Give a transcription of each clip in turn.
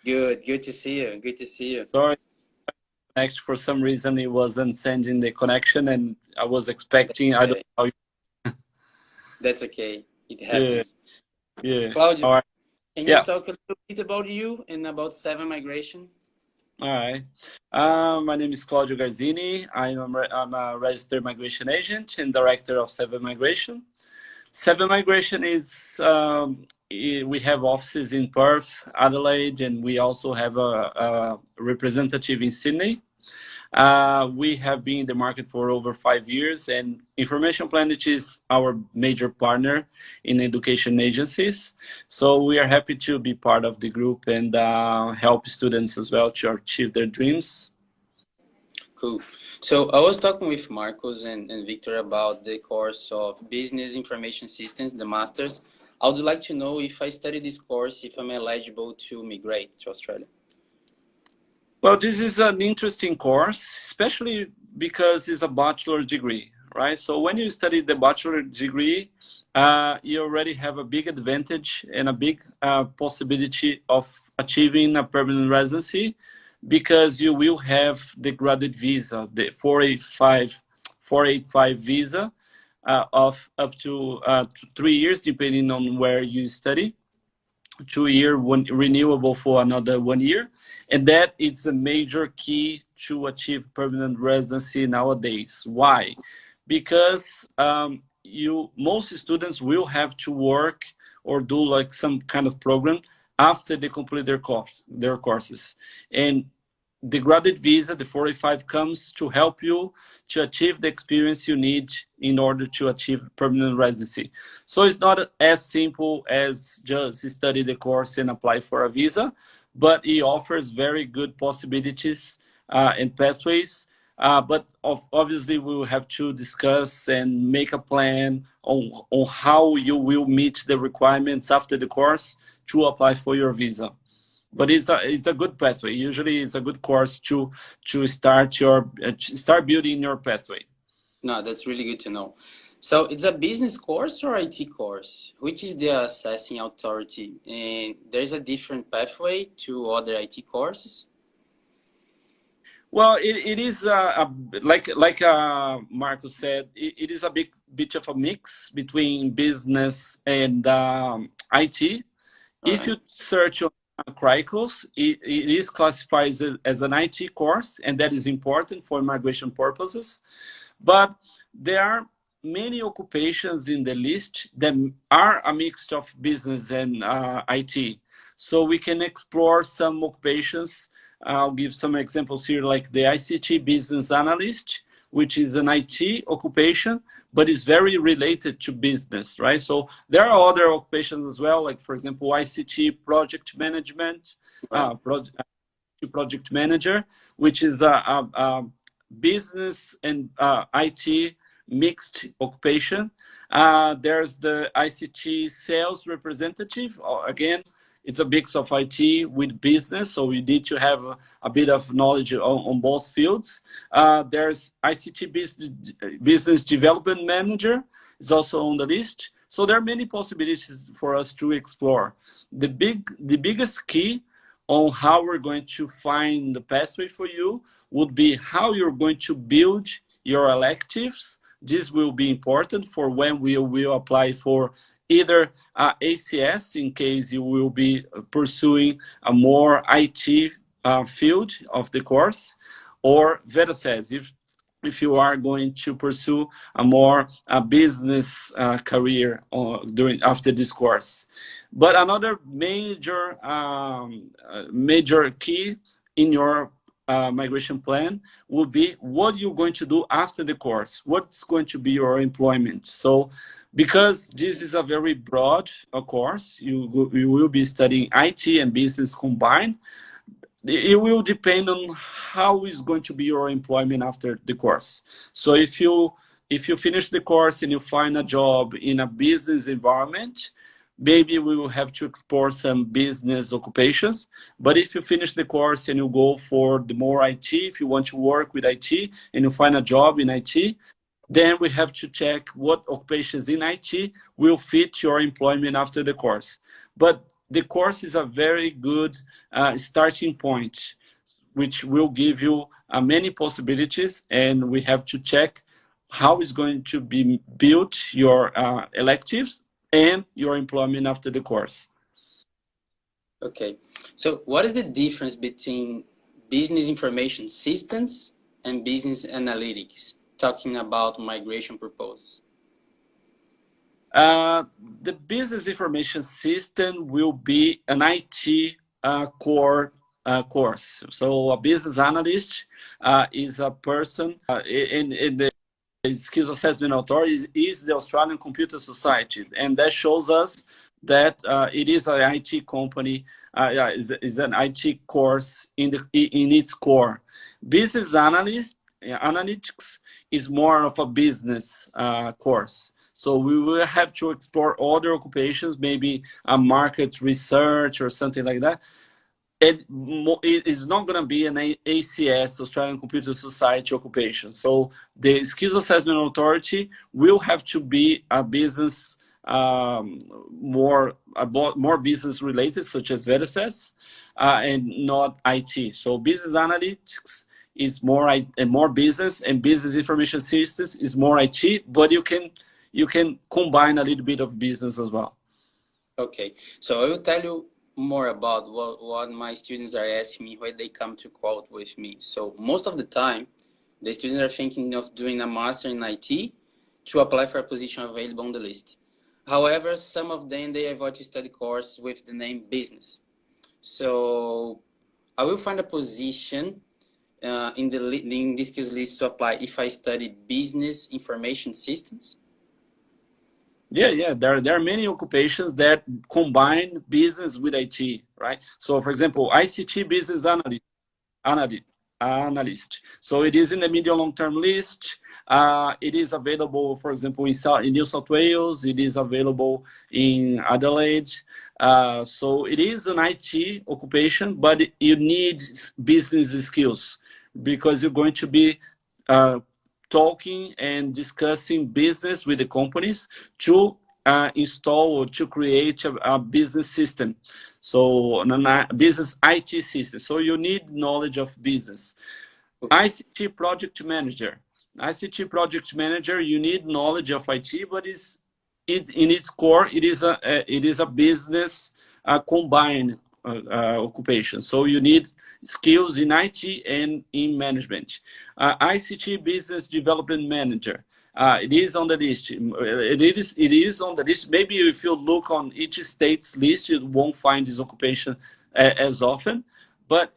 Good to see you. Good to see you. Sorry, next for some reason it wasn't sending the connection, and I was expecting. I don't Okay. know. That's okay. It Yeah, happens. yeah. Claudio, All right. can you Yes. talk a little bit about you and about Seven Migration? All right. My name is Claudio Garzini. I'm a registered migration agent and director of Seven Migration. Seven Migration is we have offices in Perth, Adelaide, and we also have a representative in Sydney. We have been in the market for over 5 years, and Information Planet is our major partner in education agencies. So we are happy to be part of the group and help students as well to achieve their dreams. Cool. So I was talking with Marcos and Victor about the course of Business Information Systems, the Masters. I would like to know if I study this course, if I'm eligible to migrate to Australia. Well, this is an interesting course, especially because it's a bachelor's degree, right? So when you study the bachelor degree, you already have a big advantage and a big possibility of achieving a permanent residency because you will have the graduate visa, the 485 visa of up to 3 years, depending on where you study. 2 year, one renewable for another 1 year, and that is a major key to achieve permanent residency nowadays. Why? Because you most students will have to work or do like some kind of program after they complete their courses, and the graduate visa, the 45, comes to help you to achieve the experience you need in order to achieve permanent residency. So it's not as simple as just study the course and apply for a visa, but it offers very good possibilities and pathways. Obviously, we will have to discuss and make a plan on how you will meet the requirements after the course to apply for your visa. But it's a good pathway. Usually, it's a good course to start building your pathway. No, that's really good to know. So it's a business course or IT course? Which is the assessing authority? And there's a different pathway to other IT courses? Well, it is like Marco said, it is a big bit of a mix between business and IT. All If right. you search on Cricos, it is classified as an IT course, and that is important for migration purposes. But there are many occupations in the list that are a mix of business and IT. So we can explore some occupations. I'll give some examples here, like the ICT business analyst, which is an IT occupation, but is very related to business, right? So there are other occupations as well, like, for example, ICT project management, Right. project manager, which is a business and IT mixed occupation. There's the ICT sales representative. Again, it's a mix of IT with business, so you need to have a bit of knowledge on both fields. There's ICT business development manager is also on the list. So there are many possibilities for us to explore. The biggest key on how we're going to find the pathway for you would be how you're going to build your electives. This will be important for when we will apply for either ACS, in case you will be pursuing a more IT field of the course, or VETASES, if you are going to pursue a more business career after this course. But another major key in your migration plan will be what you're going to do after the course. What's going to be your employment? So, because this is a very broad course, you will be studying IT and business combined. It will depend on how is going to be your employment after the course. So if you finish the course and you find a job in a business environment, maybe we will have to explore some business occupations. But if you finish the course and you go for the more IT, if you want to work with IT and you find a job in IT, then we have to check what occupations in IT will fit your employment after the course. But the course is a very good starting point, which will give you many possibilities, and we have to check how is going to be built your electives and your employment after the course. Okay, so what is the difference between business information systems and business analytics, talking about migration purpose? The business information system will be an IT core course. So a business analyst is a person in the Skills Assessment Authority is the Australian Computer Society, and that shows us that it is an IT company, is an IT course in its core. Business analytics is more of a business course. So we will have to explore other occupations, maybe a market research or something like that. It is not going to be an ACS, Australian Computer Society occupation. So the Skills Assessment Authority will have to be a business, more business related, such as VETASES, and not IT. So business analytics is more business, and business information systems is more IT, but you can combine a little bit of business as well. Okay, so I will tell you more about what my students are asking me when they come to quote with me. So most of the time, the students are thinking of doing a master in IT to apply for a position available on the list. However, some of them, they avoid to study course with the name business. So I will find a position in the skills list to apply if I study business information systems. Yeah. There are many occupations that combine business with IT, right? So, for example, ICT business analyst. So it is in the medium long-term list. It is available, for example, in New South Wales. It is available in Adelaide. So it is an IT occupation, but you need business skills because you're going to be talking and discussing business with the companies to install or to create a business system. So a business IT system. So you need knowledge of business. ICT project manager. ICT project manager, you need knowledge of IT, but in its core, it is a business combined occupation. So you need skills in IT and in management. ICT business development manager. It is on the list. It is on the list. Maybe if you look on each state's list, you won't find this occupation as often. But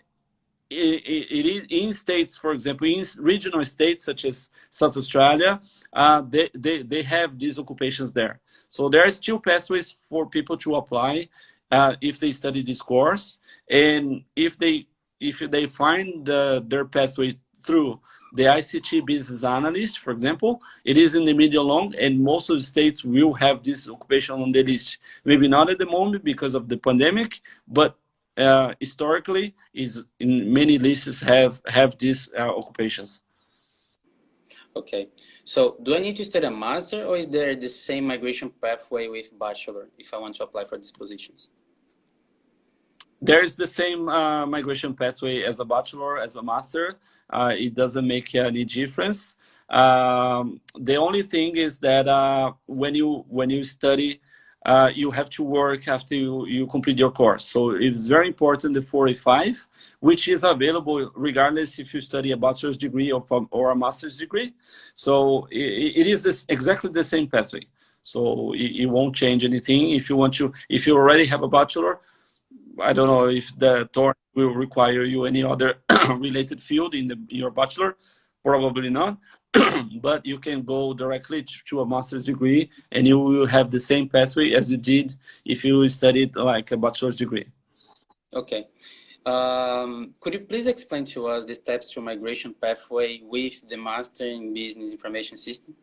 it is in states, for example, in regional states such as South Australia, they have these occupations there. So there are still pathways for people to apply if they study this course, and if they find their pathway through the ICT business analyst, for example, it is in the medium long, and most of the states will have this occupation on the list. Maybe not at the moment because of the pandemic, but historically, is in many lists have these occupations. Okay, so do I need to study a master, or is there the same migration pathway with bachelor if I want to apply for these positions? There's the same migration pathway as a bachelor, as a master. It doesn't make any difference. The only thing is that when you study, you have to work after you complete your course. So it's very important, the 485, which is available regardless if you study a bachelor's degree or a master's degree. So it is exactly the same pathway. So it won't change anything. If you already have a bachelor, I don't know if the TOR will require you any other related field in your bachelor, probably not. But you can go directly to a master's degree, and you will have the same pathway as you did if you studied like a bachelor's degree. Okay. Could you please explain to us the steps to migration pathway with the Master in Business Information System?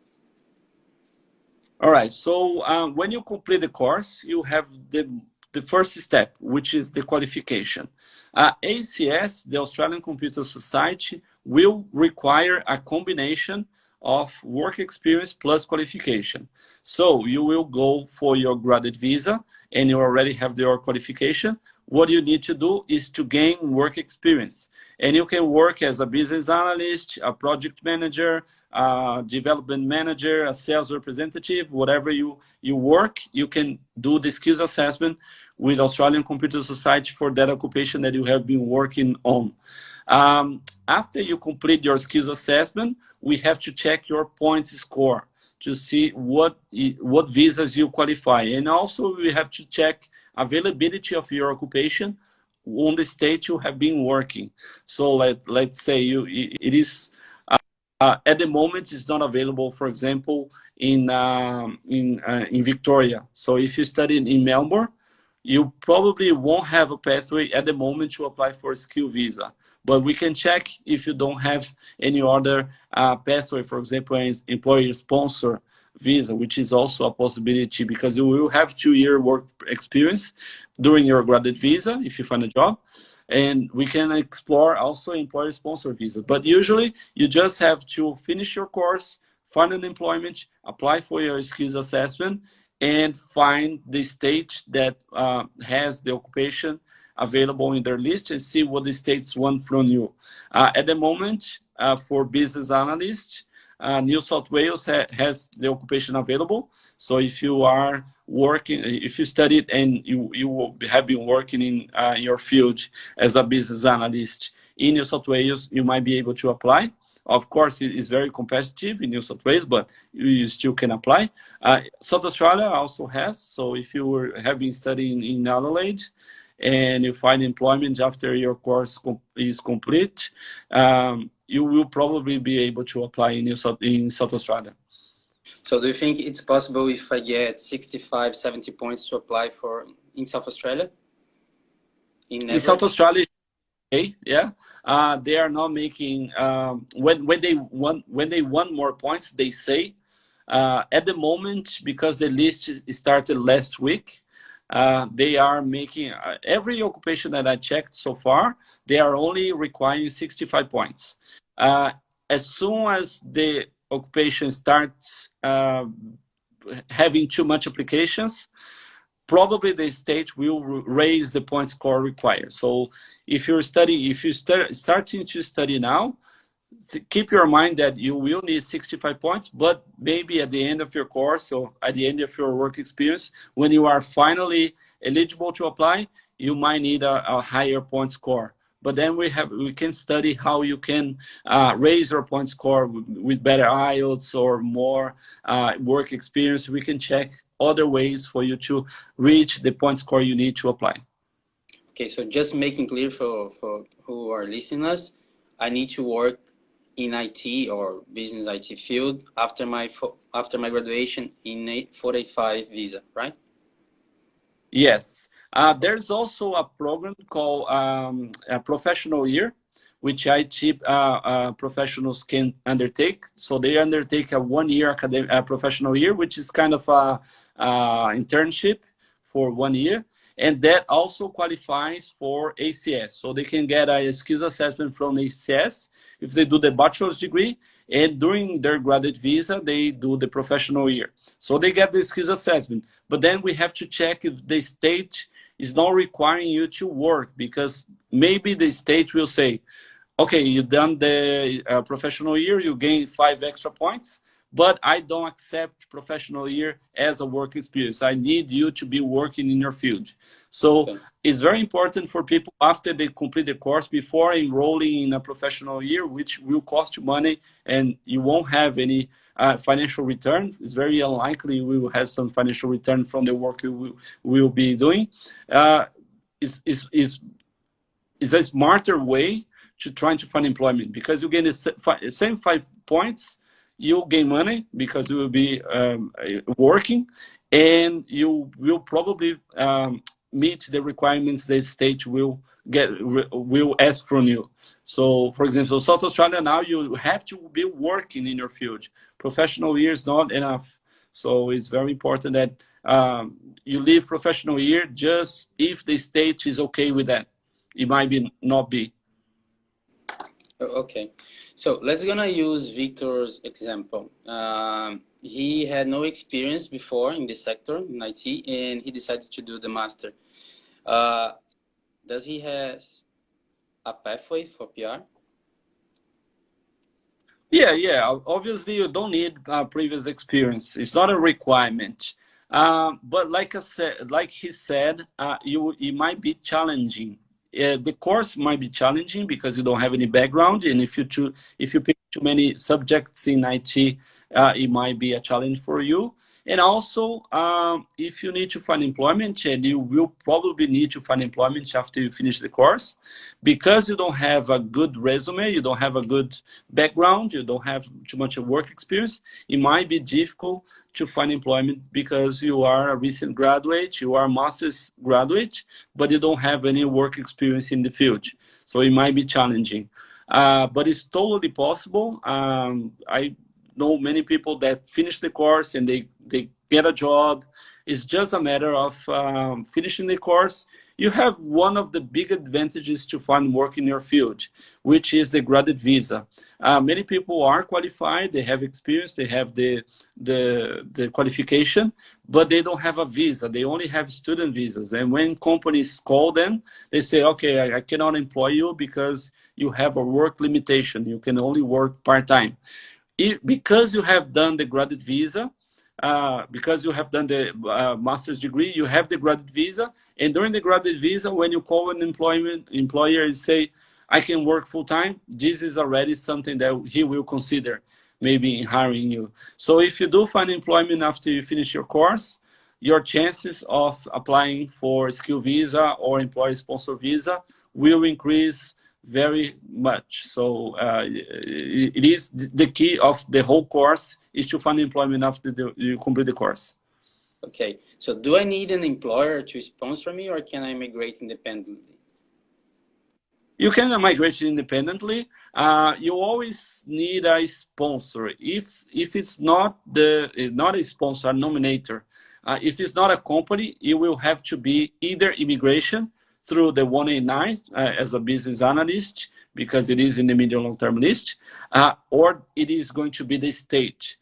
All right. So when you complete the course, you have the first step, which is the qualification. ACS, the Australian Computer Society, will require a combination of work experience plus qualification. So you will go for your graduate visa and you already have your qualification. What you need to do is to gain work experience. And you can work as a business analyst, a project manager, a development manager, a sales representative, whatever you work, you can do the skills assessment with Australian Computer Society for that occupation that you have been working on. After you complete your skills assessment, we have to check your points score to see what visas you qualify. And also we have to check availability of your occupation on the state you have been working. So let's say it is at the moment it's not available, for example, in Victoria. So if you study in Melbourne, you probably won't have a pathway at the moment to apply for a skill visa. But we can check if you don't have any other pathway, for example, an employer sponsor visa, which is also a possibility because you will have 2-year work experience during your graduate visa if you find a job. And we can explore also employer sponsor visa. But usually you just have to finish your course, find an employment, apply for your skills assessment, and find the state that has the occupation available in their list and see what the states want from you. At the moment, for business analysts, New South Wales has the occupation available. So if you are working, if you studied and you have been working in your field as a business analyst in New South Wales, you might be able to apply. Of course, it is very competitive in New South Wales, but you still can apply. South Australia also has. So if you have been studying in Adelaide and you find employment after your course is complete, you will probably be able to apply in South Australia. So do you think it's possible if I get 65, 70 points to apply for in South Australia? In South Australia, yeah. They are not making when they want more points. They say at the moment, because the list started last week, they are making every occupation that I checked so far, they are only requiring 65 points. As soon as the occupation starts having too much applications, probably the state will raise the point score required. So if you're starting to study now, keep your mind that you will need 65 points, but maybe at the end of your course or at the end of your work experience, when you are finally eligible to apply, you might need a higher point score. But then we can study how you can raise your point score with better IELTS or more work experience. We can check other ways for you to reach the point score you need to apply. Okay, so just making clear for who are listening us, I need to work in IT or business IT field after my graduation in a 485 visa, right? Yes. There's also a program called a professional year, which IT professionals can undertake. So they undertake a 1-year professional year, which is kind of a internship for 1 year. And that also qualifies for ACS. So they can get a skills assessment from ACS if they do the bachelor's degree. And during their graduate visa, they do the professional year. So they get the skills assessment. But then we have to check if the state is not requiring you to work, because maybe the state will say, okay, you've done the professional year, you gain 5 extra points, but I don't accept professional year as a work experience. I need you to be working in your field. So okay, it's very important for people after they complete the course, before enrolling in a professional year, which will cost you money and you won't have any financial return. It's very unlikely we will have some financial return from the work you will be doing. Is a smarter way to try to find employment, because you gain the same 5 points, you gain money because you will be working, and you will probably meet the requirements the state will ask from you. So, for example, South Australia now, you have to be working in your field. Professional year is not enough. So it's very important that you leave professional year just if the state is okay with that. It might not be. Okay, so let's gonna use Victor's example. He had no experience before in this sector in IT, and he decided to do the master. Uh, does he has a pathway for PR? Yeah. Obviously, you don't need previous experience. It's not a requirement. But like I said, like he said, it might be challenging. The course might be challenging because you don't have any background, and if you pick too many subjects in IT, it might be a challenge for you. And also, if you need to find employment, and you will probably need to find employment after you finish the course, because you don't have a good resume, you don't have a good background, you don't have too much work experience, it might be difficult to find employment because you are a recent graduate, you are a master's graduate, but you don't have any work experience in the field. So it might be challenging. But it's totally possible. I know many people that finish the course and they get a job. It's just a matter of finishing the course. You have one of the big advantages to find work in your field, which is the graduate visa. Many people are qualified, they have experience, they have the qualification, but they don't have a visa. They only have student visas. And when companies call them, they say, okay, I cannot employ you because you have a work limitation. You can only work part-time. Because you have done the graduate visa, because you have done the master's degree, you have the graduate visa, and during the graduate visa, when you call an employer and say, I can work full time, this is already something that he will consider maybe in hiring you. So if you do find employment after you finish your course, your chances of applying for skill visa or employer sponsor visa will increase very much. So it is the key of the whole course is to find employment after you complete the course. Okay, so do I need an employer to sponsor me, or can I migrate independently? You can migrate independently. You always need a sponsor. If it's not not a sponsor, a nominator. If it's not a company, it will have to be either immigration through the 189 as a business analyst, because it is in the medium long-term list, or it is going to be the state.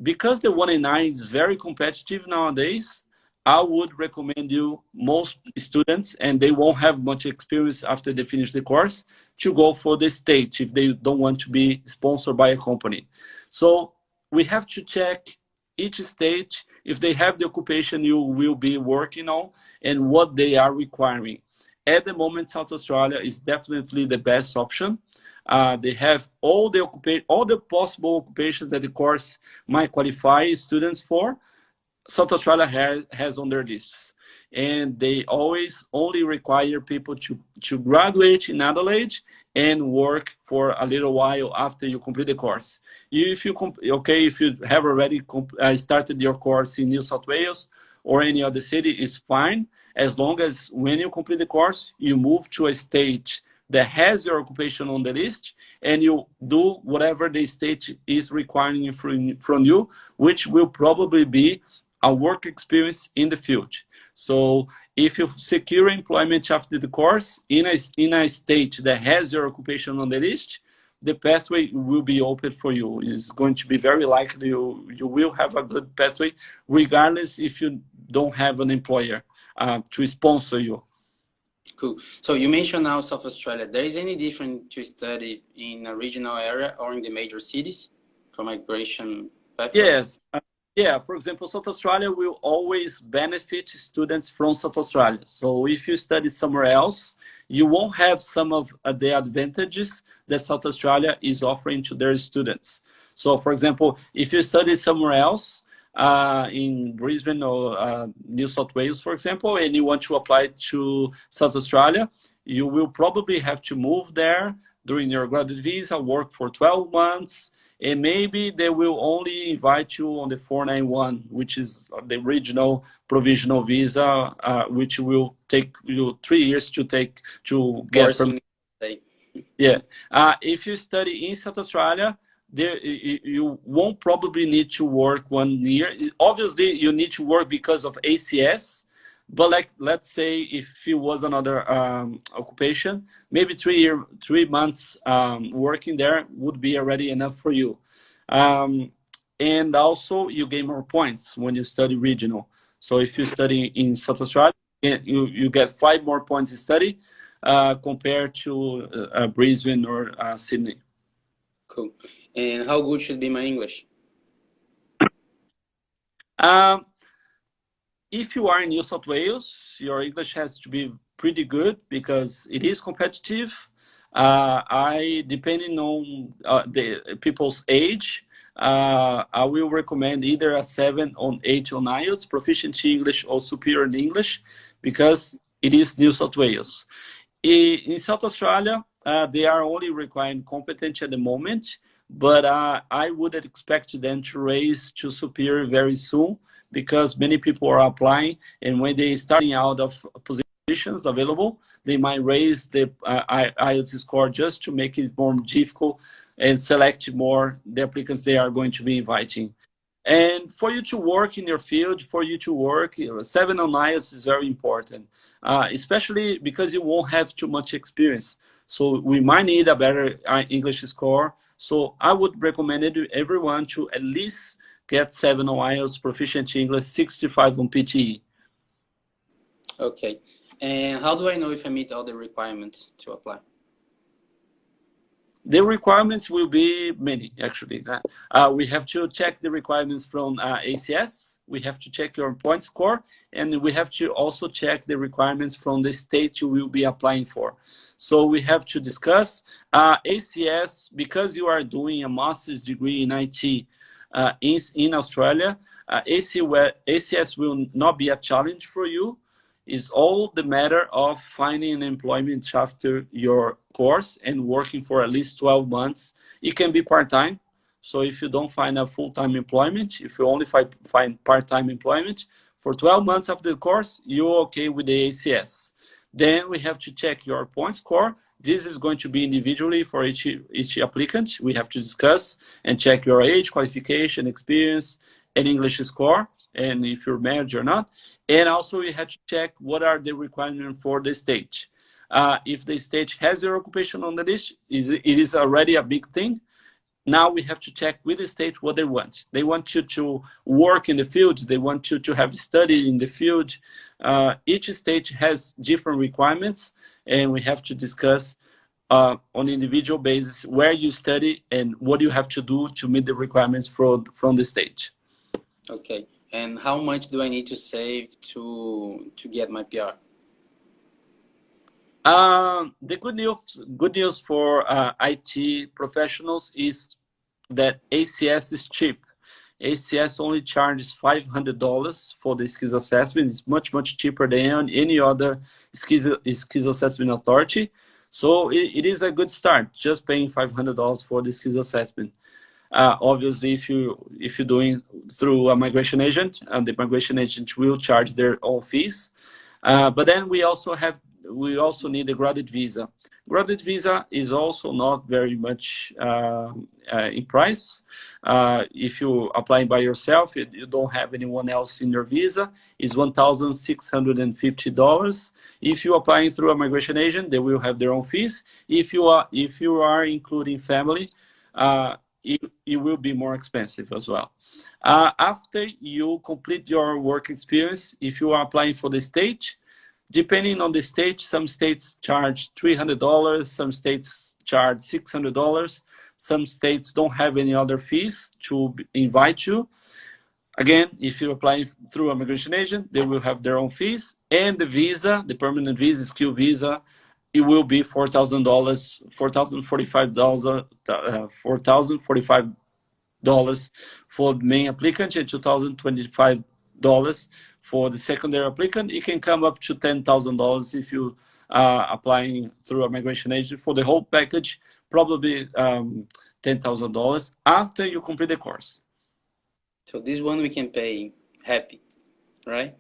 Because the 189 is very competitive nowadays, I would recommend you, most students, and they won't have much experience after they finish the course, to go for the state if they don't want to be sponsored by a company. So we have to check each state if they have the occupation you will be working on and what they are requiring. At the moment, South Australia is definitely the best option. They have all the possible occupations that the course might qualify students for. South Australia has on their lists, and they always only require people to graduate in Adelaide and work for a little while after you complete the course. If you have already started your course in New South Wales or any other city, it's fine, as long as when you complete the course, you move to a state that has your occupation on the list, and you do whatever the state is requiring from you, which will probably be a work experience in the field. So if you secure employment after the course in a state that has your occupation on the list, the pathway will be open for you. It's going to be very likely you will have a good pathway, regardless if you don't have an employer to sponsor you. Cool. So you mentioned now South Australia. There is any different to study in a regional area or in the major cities for migration pathway? Yes. Yeah, for example, South Australia will always benefit students from South Australia. So if you study somewhere else, you won't have some of the advantages that South Australia is offering to their students. So for example, if you study somewhere else, in Brisbane or New South Wales, for example, and you want to apply to South Australia, you will probably have to move there during your graduate visa, work for 12 months, and maybe they will only invite you on the 491, which is the regional provisional visa, which will take you 3 years to get from. Yeah, if you study in South Australia, you won't probably need to work 1 year. Obviously, you need to work because of ACS, But like, let's say if it was another occupation, maybe 3 months working there would be already enough for you. And also you gain more points when you study regional. So if you study in South Australia, you get 5 more points in study compared to Brisbane or Sydney. Cool. And how good should be my English? Um, if you are in New South Wales, your English has to be pretty good because it is competitive. Depending on the people's age, I will recommend either a 7 on 8 on IELTS, proficient English or superior in English, because it is New South Wales. In South Australia, they are only requiring competency at the moment, but I would expect them to raise to superior very soon because many people are applying, and when they starting out of positions available, they might raise the IELTS score just to make it more difficult and select more the applicants they are going to be inviting. And for you to work in your field, for you to work, 7 on IELTS is very important, especially because you won't have too much experience. So we might need a better English score. So I would recommend everyone to at least get 7 on IELTS, proficient English, 65 on PTE. Okay. And how do I know if I meet all the requirements to apply? The requirements will be many, actually. We have to check the requirements from ACS. We have to check your point score, and we have to also check the requirements from the state you will be applying for. So we have to discuss ACS, because you are doing a master's degree in IT in Australia. ACS will not be a challenge for you. It's all the matter of finding an employment after your course and working for at least 12 months. It can be part-time. So if you don't find a full-time employment, if you only find part-time employment, for 12 months of the course, you're okay with the ACS. Then we have to check your point score. This is going to be individually for each applicant. We have to discuss and check your age, qualification, experience, and English score, and if you're married or not. And also we have to check what are the requirements for the stage. If the stage has your occupation on the list, it is already a big thing. Now we have to check with the state what they want. They want you to work in the field. They want you to have studied in the field. Each state has different requirements, and we have to discuss on an individual basis where you study and what you have to do to meet the requirements from the state. Okay. And how much do I need to save to get my PR? The good news for IT professionals is that ACS is cheap. ACS only charges $500 for the skills assessment. It's much cheaper than any other skills assessment authority. So it is a good start, just paying $500 for the skills assessment. Obviously, if you're doing through a migration agent, and the migration agent will charge their own fees. But then we also need a graduate visa. Graduate visa is also not very much in price. If you apply by yourself, you don't have anyone else in your visa, it's $1,650. If you're applying through a migration agent, they will have their own fees. If you are including family, it will be more expensive as well. After you complete your work experience, if you are applying for the state, depending on the state, some states charge $300, some states charge $600, some states don't have any other fees to invite you. Again, if you're applying through a migration agent, they will have their own fees, and the visa, the permanent visa, skill visa, it will be $4,045 for the main applicant and $2,025 for the secondary applicant. It can come up to $10,000 if you are applying through a migration agent. For the whole package, probably $10,000 after you complete the course. So this one we can pay happy, right?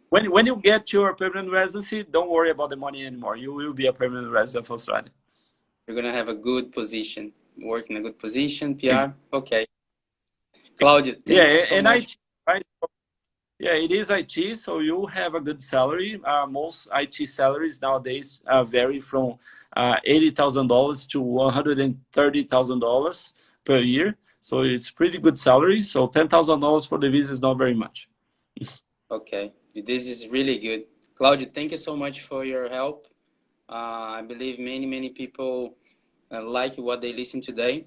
When you get your permanent residency, don't worry about the money anymore. You will be a permanent resident of Australia. You're going to have a good position, work in a good position, PR. Okay. Claudio, thank you so much. Yeah, it is IT, so you have a good salary. Most IT salaries nowadays vary from $80,000 to $130,000 per year. So it's pretty good salary. So $10,000 for the visa is not very much. Okay, this is really good. Claudio, thank you so much for your help. I believe many people like what they listen today.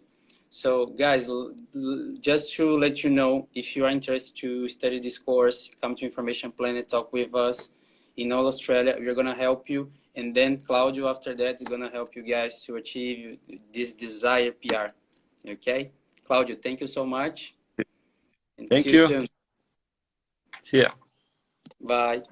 So guys, just to let you know, if you are interested to study this course, come to Information Planet, talk with us in all Australia. We're gonna help you, and then Claudio after that is gonna help you guys to achieve this desired PR. Okay, Claudio, thank you so much, and see Thank you you. soon. See ya. Bye.